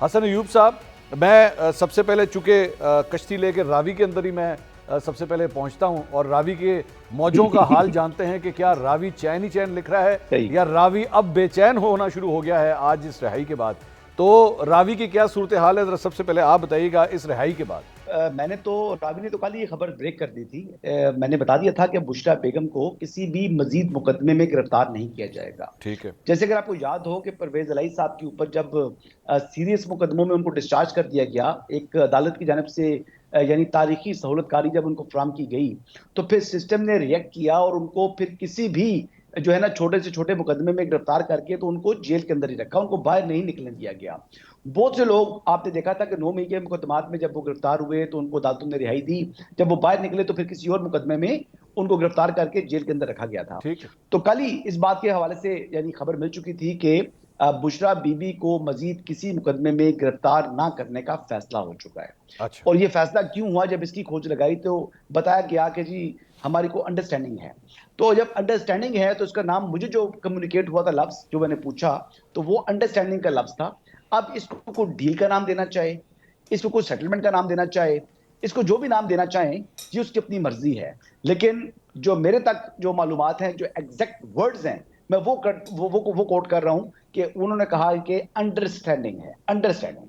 हसन अयूब साहब, मैं सबसे पहले चूंकि कश्ती लेकर रावी के अंदर ही मैं सबसे पहले पहुंचता हूं और रावी के मौजों का हाल जानते हैं कि क्या रावी चैन ही चैन लिख रहा है सही। या रावी अब बेचैन होना शुरू हो गया है आज इस रिहाई के बाद। तो रावी की क्या सूरत हाल है, जरा सबसे पहले आप बताइएगा इस रिहाई के बाद। मैंने तो रावी ने तो कल ये खबर ब्रेक कर दी थी। मैंने बता दिया था कि बुशरा बेगम को किसी भी मजीद मुकदमे में गिरफ्तार नहीं किया जाएगा। ठीक है। जैसे अगर आपको याद हो कि परवेज अलाई साहब के ऊपर जब सीरियस मुकदमों में उनको डिस्चार्ज कर दिया गया एक अदालत की जानब से, यानी तारीखी सहूलतकारी जब उनको फ्राहम की गई, तो फिर सिस्टम ने रिएक्ट किया और उनको फिर किसी भी जो है ना छोटे से छोटे मुकदमे में गिरफ्तार करके तो उनको जेल के अंदर ही रखा, उनको बाहर नहीं निकलने दिया गया। बहुत से लोग आपने देखा था कि 9 मई के मुकदमात में जब वो गिरफ्तार हुए तो उनको अदालतों ने रिहाई दी, जब वो बाहर निकले तो फिर किसी और मुकदमे में उनको गिरफ्तार करके जेल के अंदर रखा गया था। ठीक है। तो कल ही इस बात के हवाले से यानी खबर मिल चुकी थी कि बुशरा बीबी को मजीद किसी मुकदमे में गिरफ्तार ना करने का फैसला हो चुका है। अच्छा। और ये फैसला क्यों हुआ, जब इसकी खोज लगाई तो बताया गया कि जी हमारी को अंडरस्टैंडिंग है। तो जब अंडरस्टैंडिंग है तो इसका नाम, मुझे जो कम्युनिकेट हुआ था लफ्ज जो मैंने पूछा, तो वो अंडरस्टैंडिंग का लफ्ज था। अब इसको कोई डील का नाम देना चाहे, इसको कोई सेटलमेंट का नाम देना चाहे, इसको जो भी नाम देना चाहें, ये उसकी अपनी मर्जी है। लेकिन जो मेरे तक जो मालूमात हैं, जो एग्जैक्ट वर्ड्स हैं, मैं वो कोट कर रहा हूं कि उन्होंने कहा कि अंडरस्टैंडिंग है, अंडरस्टैंडिंग।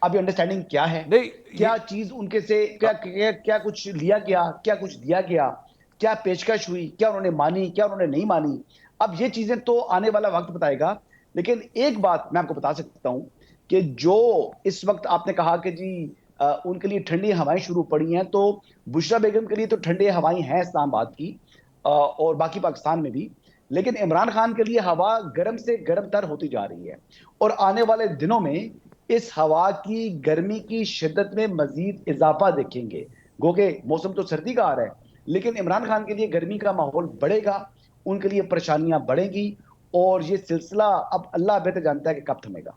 अब ये अंडरस्टैंडिंग क्या है, नहीं क्या ये चीज उनके से क्या कुछ लिया गया, क्या कुछ दिया गया, क्या पेशकश हुई, क्या उन्होंने मानी, क्या उन्होंने नहीं मानी, अब ये चीजें तो आने वाला वक्त बताएगा। लेकिन एक बात मैं आपको बता सकता हूं कि जो इस वक्त आपने कहा कि जी उनके लिए ठंडी हवाएं शुरू पड़ी हैं, तो बुशरा बेगम के लिए तो ठंडी हवाएं हैं इस्लामाबाद की, और बाकी पाकिस्तान में भी। लेकिन इमरान खान के लिए हवा गर्म से गर्म तर होती जा रही है, और आने वाले दिनों में इस हवा की गर्मी की शिद्दत में मजीद इजाफा देखेंगे। गो के मौसम तो सर्दी का आ रहा है, लेकिन इमरान खान के लिए गर्मी का माहौल बढ़ेगा, उनके लिए परेशानियां बढ़ेंगी, और ये सिलसिला अब अल्लाह बेहतर जानता है कि कब थमेगा।